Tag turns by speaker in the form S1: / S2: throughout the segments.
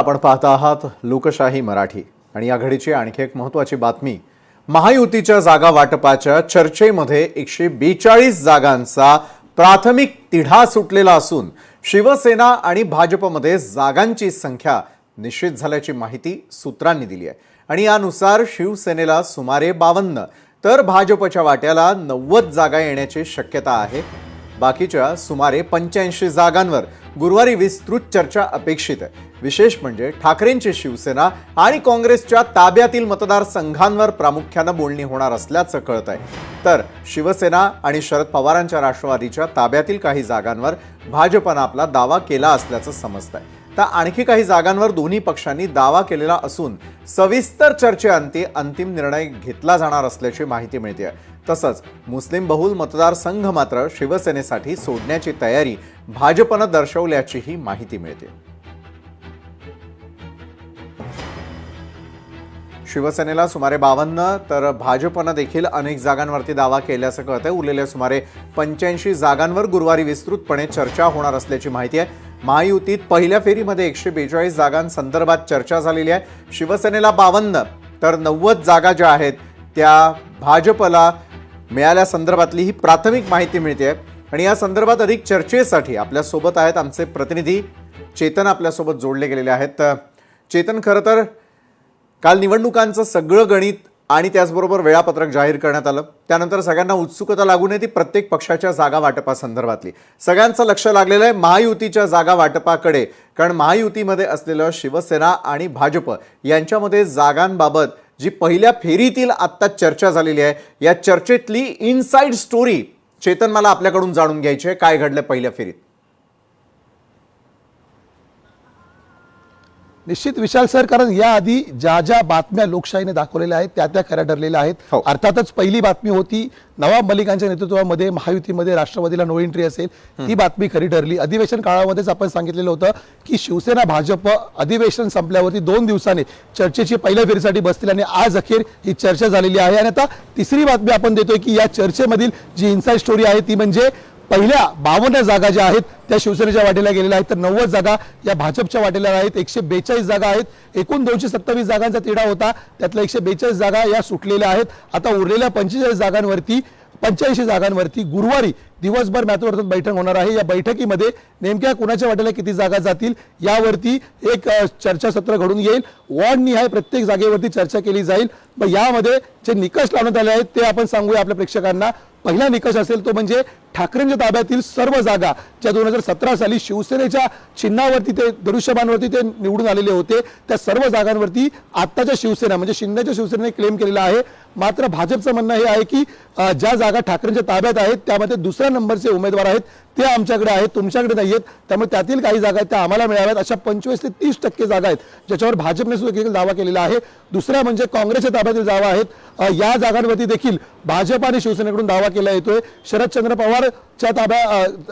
S1: आपण पाहत आहात लोकशाही मराठी आणि या घडीची आणखी एक महत्त्वाची बातमी। महायुतीच्या जागा वाटपाच्या चर्चेमध्ये 142 जागांचा प्राथमिक तिढा सुटलेला असून शिवसेना आणि भाजपमध्ये जागांची संख्या निश्चित झाल्याची माहिती सूत्रांनी दिली आहे। आणि यानुसार शिवसेनेला सुमारे 52 तर भाजपच्या वाट्याला 90 जागा येण्याची शक्यता आहे। बाकीच्या सुमारे 85 जागांवर गुरुवारी विस्तृत चर्चा अपेक्षित आहे। विशेष म्हणजे ठाकरेंची शिवसेना आणि काँग्रेसच्या ताब्यातील मतदारसंघांवर प्रामुख्याने बोलणी होणार असल्याचं कळतंय। तर शिवसेना आणि शरद पवारांच्या राष्ट्रवादीच्या ताब्यातील काही जागांवर भाजपने आपला दावा केला असल्याचं समजतंय। तर आणखी काही जागांवर दोन्ही पक्षांनी दावा केलेला असून सविस्तर चर्चेअंती अंतिम निर्णय घेतला जाणार असल्याची माहिती मिळते। तसंच मुस्लिम बहुल मतदारसंघ मात्र शिवसेनेसाठी सोडण्याची तयारी भाजपने दर्शवल्याचीही माहिती मिळते। शिवसेनेला सुमारे 52 तर भाजपने देखील अनेक जागांवरती दावा केल्याचं कळतंय। उरलेल्या सुमारे 85 जागांवर गुरुवारी विस्तृतपणे चर्चा होणार असल्याची माहिती आहे। महायुतीत पहिल्या फेरीमध्ये 142 जागांसंदर्भात चर्चा झालेली आहे। शिवसेनेला 52 तर 90 जागा ज्या आहेत त्या भाजपला मिळाल्या संदर्भातली ही प्राथमिक माहिती मिळते। आणि या संदर्भात अधिक चर्चेसाठी आपल्या सोबत आहेत आमचे प्रतिनिधी चेतन आपल्यासोबत जोडले गेलेले आहेत। चेतन, खरं तर काल निवडणुकांचं सगळं गणित आणि त्याचबरोबर वेळापत्रक जाहीर करण्यात आलं, त्यानंतर सगळ्यांना उत्सुकता लागून ती प्रत्येक पक्षाच्या जागा वाटपासंदर्भातली सगळ्यांचं लक्ष लागलेलं आहे महायुतीच्या जागा वाटपाकडे। कारण महायुतीमध्ये असलेलं शिवसेना आणि भाजप यांच्यामध्ये जागांबाबत जी पहिल्या फेरीतील आत्ता चर्चा झालेली आहे, या चर्चेतली इनसाइड स्टोरी चेतन मला आपल्याकडून जाणून घ्यायची आहे। काय घडलं पहिल्या फेरीत?
S2: निश्चित विशाल सर, कारण याआधी ज्या बातम्या लोकशाहीने दाखवलेल्या आहेत त्या खऱ्या ठरलेल्या आहेत। अर्थातच पहिली बातमी होती नवाब मलिकांच्या नेतृत्वामध्ये महायुतीमध्ये राष्ट्रवादीला नो एंट्री असेल, ती बातमी खरी ठरली। अधिवेशन काळामध्येच आपण सांगितलेलं होतं की शिवसेना भाजप अधिवेशन संपल्यावरती 2 दिवसांनी चर्चेची पहिल्या फेरीसाठी बसतील आणि आज अखेर ही चर्चा झालेली आहे। आणि आता तिसरी बातमी आपण देतोय की या चर्चेमधील जी इनसाइड स्टोरी आहे ती म्हणजे पहिल्या 52 जागा ज्या आहेत त्या शिवसेनेच्या वाटेला गेलेल्या आहेत, तर 90 जागा या भाजपच्या वाटेला आहेत। 142 जागा आहेत। एकूण 227 जागांचा तिढा होता, त्यातल्या 142 जागा या सुटलेल्या आहेत। आता उरलेल्या 85 जागांवरती गुरुवारी दिवसभर मॅथवर्तन बैठक होणार आहे। या बैठकीमध्ये नेमक्या कुणाच्या वाटेला किती जागा जातील यावरती एक चर्चासत्र घडून येईल। वॉर्ड निहाय प्रत्येक जागेवरती चर्चा केली जाईल। मग यामध्ये जे निकष लावण्यात आले आहेत ते आपण सांगूया आपल्या प्रेक्षकांना। पहिला निकष असेल तो म्हणजे ठाकरेंच्या ताब्यातील सर्व जागा ज्या 2017 साली शिवसेनेच्या चिन्हावरती ते दृश्यमानवरती ते निवडून आलेले होते, त्या सर्व जागांवरती आत्ताच्या शिवसेना म्हणजे शिंदेच्या शिवसेनेने क्लेम केलेला आहे। मात्र भाजपचं म्हणणं हे आहे की ज्या जागा ठाकरेंच्या ताब्यात आहेत त्यामध्ये दुसऱ्या नंबरचे उमेदवार आहेत ते आमच्याकडे आहेत, तुमच्याकडे नाही आहेत, त्यामुळे त्यातील काही जागा आहेत त्या आम्हाला मिळाव्यात। अशा 25 ते 30% जागा आहेत ज्याच्यावर भाजपने सुद्धा दावा केलेला आहे। दुसऱ्या म्हणजे काँग्रेसच्या ताब्यातील जागा आहेत, या जागांवरती देखील भाजप आणि शिवसेनेकडून दावा केला येतोय। शरदचंद्र पवारच्या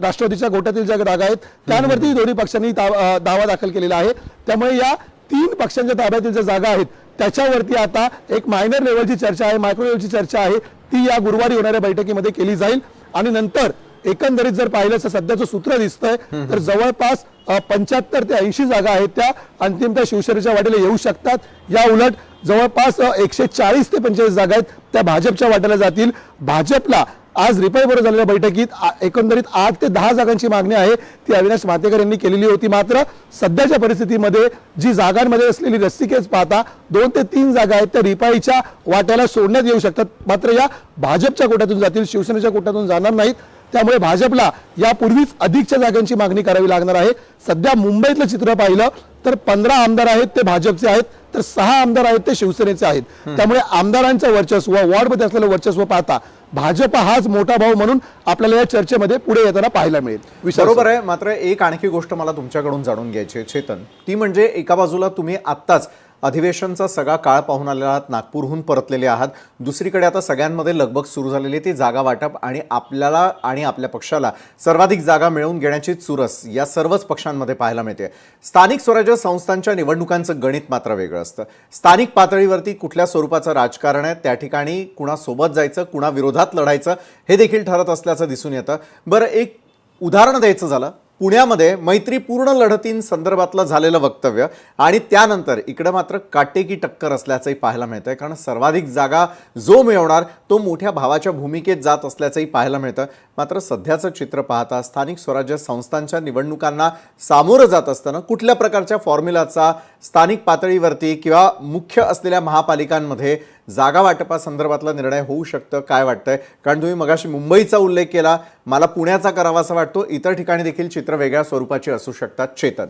S2: राष्ट्रवादीच्या गोट्यातील ज्या जागा आहेत त्यांवरती दोन्ही पक्षांनी दावा दाखल केलेला आहे। त्यामुळे या 3 पक्षांच्या ताब्यातील ज्या जागा आहेत त्याच्यावरती आता एक मायनर लेवलची चर्चा आहे, मायक्रो लेवलची चर्चा आहे, ती या गुरुवारी होणाऱ्या बैठकीमध्ये केली जाईल। आणि नंतर एकंदरीत जर पाहिलं तर सध्याचं सूत्र दिसतंय तर जवळपास 75 ते 80 जागा आहेत त्या अंतिमतः शिवसेनेच्या वाटेला येऊ शकतात। या उलट जवळपास 140 ते 45 जागा आहेत त्या भाजपच्या वाटेला जातील। भाजपला आज रिपाईबरोबर झालेल्या बैठकीत एकंदरीत 8 ते 10 जागांची मागणी आहे, ती अविनाश मातेकर यांनी केलेली होती। मात्र सध्याच्या परिस्थितीमध्ये जी जागांमध्ये असलेली रस्सीखेच पाहता 2 ते 3 जागा आहेत त्या रिपाईच्या वाट्याला सोडण्यात येऊ शकतात, मात्र या भाजपच्या कोट्यातून जातील, शिवसेनेच्या कोट्यातून जाणार नाहीत। त्यामुळे भाजपला यापूर्वीच अधिकच्या जागांची मागणी करावी लागणार आहे। सध्या मुंबईतलं चित्र पाहिलं तर 15 आमदार आहेत ते भाजपचे आहेत, तर 6 आमदार आहेत ते शिवसेनेचे आहेत। त्यामुळे आमदारांचं वर्चस्व, वॉर्डमध्ये असलेलं वर्चस्व पाहता भाजप हाच मोठा भाऊ म्हणून आपल्याला या चर्चेमध्ये पुढे येताना पाहायला मिळेल।
S1: बरोबर आहे। मात्र एक आणखी गोष्ट मला तुमच्याकडून जाणून घ्यायची आहे चेतन, ती म्हणजे एका बाजूला तुम्ही आत्ताच अधिवेशनचा सगळा काळ पाहून आलेला आहात, नागपूरहून परतलेले आहात, दुसरीकडे आता सगळ्यांमध्ये लगबग सुरू झालेली आहे ती जागा वाटप आणि आपल्याला आणि आपल्या पक्षाला सर्वाधिक जागा मिळवून घेण्याची चुरस या सर्वच पक्षांमध्ये पाहायला मिळते। स्थानिक स्वराज्य संस्थांच्या निवडणुकांचं गणित मात्र वेगळं असतं। स्थानिक पातळीवरती कुठल्या स्वरूपाचं राजकारण आहे, त्या ठिकाणी कुणासोबत जायचं, कुणा विरोधात लढायचं हे देखील ठरत असल्याचं दिसून येतं। बरं, एक उदाहरण द्यायचं झालं पुण्यामध्ये मैत्रीपूर्ण लढतींसंदर्भातलं झालेलं वक्तव्य आणि त्यानंतर इकडे मात्र काटेकी टक्कर असल्याचंही पाहायला मिळतंय, कारण सर्वाधिक जागा जो मिळवणार तो मोठ्या भावाच्या भूमिकेत जात असल्याचंही पाहायला मिळतं. मात्र सध्याचं चित्र पाहता स्थानिक स्वराज्य संस्थांच्या निवडणुकांना सामोरं जात असताना कुठल्या प्रकारच्या फॉर्म्युलाचा स्थानिक पातळीवरती किंवा मुख्य असलेल्या महापालिकांमध्ये जागा वाटपासंदर्भातला निर्णय होऊ शकतं, काय वाटतंय? कारण तुम्ही मगाशी मुंबईचा उल्लेख केला, मला पुण्याचा करावासा वाटतो, इतर ठिकाणी देखील चित्र वेगळ्या स्वरूपाची असू शकतात. चेतन.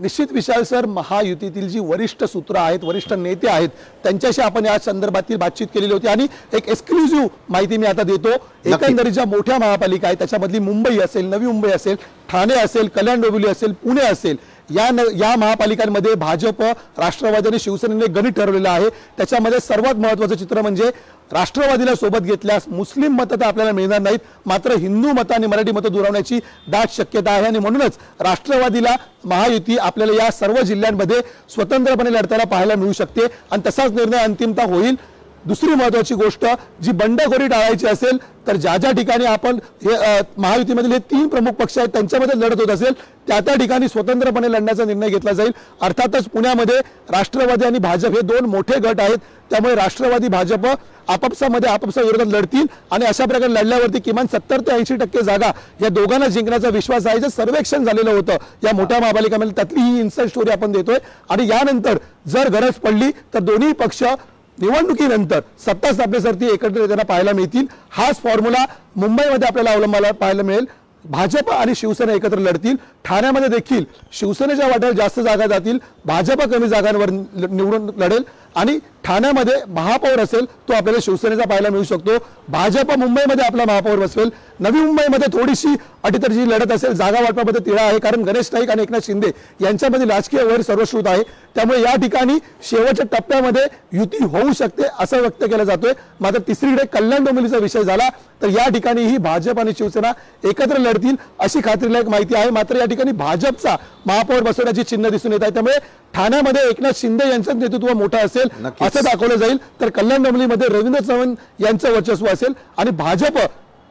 S2: निश्चित विशाल सर, महायुतीतील जी वरिष्ठ सूत्र आहेत, वरिष्ठ नेते आहेत, त्यांच्याशी आपण या संदर्भातील बातचीत केलेली होती आणि एक एक्सक्लुझिव्ह माहिती मी आता देतो. एकंदरीत ज्या मोठ्या महापालिका आहेत त्याच्यामधली मुंबई असेल, नवी मुंबई असेल, ठाणे असेल, कल्याण डोंबिवली असेल, पुणे असेल, या महापालिकांमध्ये भाजप, राष्ट्रवादी आणि शिवसेनेने गणित ठरवलेलं आहे. त्याच्यामध्ये सर्वात महत्त्वाचं चित्र म्हणजे राष्ट्रवादीला सोबत घेतल्यास मुस्लिम मतं तर आपल्याला मिळणार नाहीत, मात्र हिंदू मतं आणि मराठी मतं दुरावण्याची दाट शक्यता आहे आणि म्हणूनच राष्ट्रवादीला महायुती आपल्याला या सर्व जिल्ह्यांमध्ये स्वतंत्रपणे लढताना पाहायला मिळू शकते आणि तसाच निर्णय अंतिमता होईल. दुसरी महत्त्वाची गोष्ट, जी बंडखोरी टाळायची असेल तर ज्या ज्या ठिकाणी आपण हे महायुतीमधील हे 3 प्रमुख पक्ष आहेत त्यांच्यामध्ये लढत होत असेल त्या ठिकाणी स्वतंत्रपणे लढण्याचा निर्णय घेतला जाईल. अर्थातच पुण्यामध्ये राष्ट्रवादी आणि भाजप हे 2 मोठे गट आहेत, त्यामुळे राष्ट्रवादी भाजप आपापसा विरोधात लढतील आणि अशा प्रकारे लढल्यावरती किमान 70 ते 80% जागा या दोघांना जिंकण्याचा विश्वास आहे. जे सर्वेक्षण झालेलं होतं या मोठ्या महापालिकांमध्ये त्यातली ही इन्साइड स्टोरी आपण देतोय आणि यानंतर जर गरज पडली तर दोन्ही पक्ष निवडणुकीनंतर सत्ता स्थापनेसाठी एकत्र येताना पाहायला मिळतील. हाच फॉर्म्युला मुंबईमध्ये आपल्याला अवलंबायला पाहायला मिळेल. भाजप आणि शिवसेना एकत्र लढतील. ठाण्यामध्ये देखील शिवसेनेच्या वाट्यावर जास्त जागा जातील, भाजप कमी जागांवर निवडून लढेल आणि ठाण्यामध्ये महापौर असेल तो आपल्याला शिवसेनेचा पाहायला मिळू शकतो. भाजप मुंबईमध्ये आपला महापौर बसवेल. नवी मुंबईमध्ये थोडीशी अटीतटीची लढत असेल, जागा वाटपामध्ये तिढा आहे, कारण गणेश नाईक आणि एकनाथ शिंदे यांच्यामध्ये राजकीय वैर सर्वश्रुत आहे, त्यामुळे या ठिकाणी शेवटच्या टप्प्यामध्ये युती होऊ शकते असं व्यक्त केलं जातोय. मात्र तिसरीकडे कल्याण डोंबिवलीचा विषय झाला तर या ठिकाणीही भाजप आणि शिवसेना एकत्र लढतील अशी खात्रीलायक माहिती आहे. मात्र या ठिकाणी भाजपचा महापौर बसवण्याची चिन्ह दिसून येत आहे, त्यामुळे ठाण्यामध्ये एकनाथ शिंदे यांचं नेतृत्व मोठं असेल असं दाखवलं जाईल, तर कल्याण डोंबिवलीमध्ये रवींद्र चव्हाण यांचं वर्चस्व असेल आणि भाजप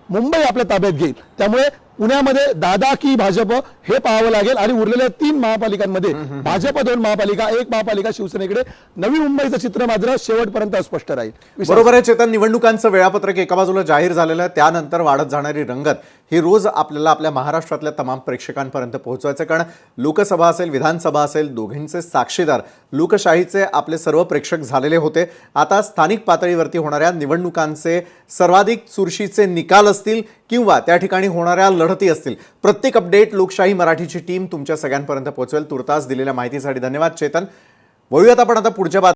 S2: मुंबई आपल्या ताब्यात घेईल. त्यामुळे पुण्यामध्ये दादा की भाजप हे पाहावं लागेल आणि उरलेल्या 3 महापालिकांमध्ये भाजप 2 महापालिका, 1 महापालिका शिवसेनेकडे. नवी मुंबईचं चित्र मात्र शेवटपर्यंत अस्पष्ट राहील.
S1: बरोबर आहे चेतन. निवडणुकांचं वेळापत्रक एका बाजूला जाहीर झालेलं आहे, त्यानंतर वाढत जाणारी रंगत ही रोज आपल्याला आपल्या महाराष्ट्रातल्या तमाम प्रेक्षकांपर्यंत पोहोचवायचं, कारण लोकसभा असेल, विधानसभा असेल, दोघींचे साक्षीदार लोकशाहीचे आपले सर्व प्रेक्षक झालेले होते. आता स्थानिक पातळीवरती होणाऱ्या निवडणुकांचे सर्वाधिक चुरशीचे निकाल असतील किंवा त्या ठिकाणी होणाऱ्या लढती असतील, प्रत्येक अपडेट लोकशाही मराठीची टीम तुमच्या सगळ्यांपर्यंत पोहोचवेल. तुर्तास दिलेल्या माहितीसाठी धन्यवाद चेतन. वळूयात आपण आता पुढच्या